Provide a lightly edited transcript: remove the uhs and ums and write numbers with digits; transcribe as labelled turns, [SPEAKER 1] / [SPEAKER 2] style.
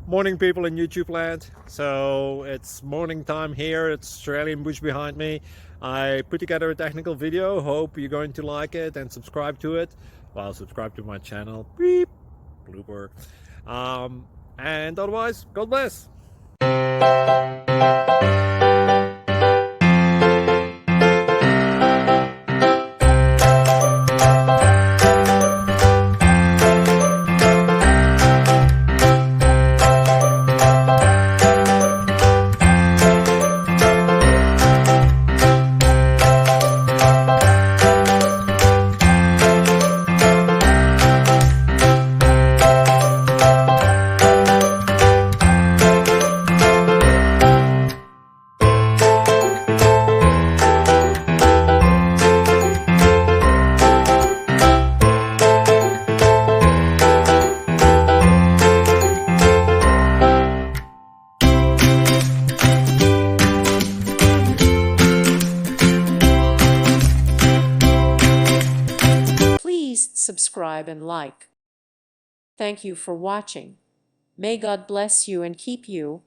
[SPEAKER 1] Morning, people in YouTube land. So it's morning time here. It's Australian bush behind me. I put together a technical video. Hope you're going to like it and subscribe to it. Well, subscribe to my channel. Beep. Blooper. And otherwise, God bless.
[SPEAKER 2] Please subscribe and like. Thank you for watching. May God bless you and keep you.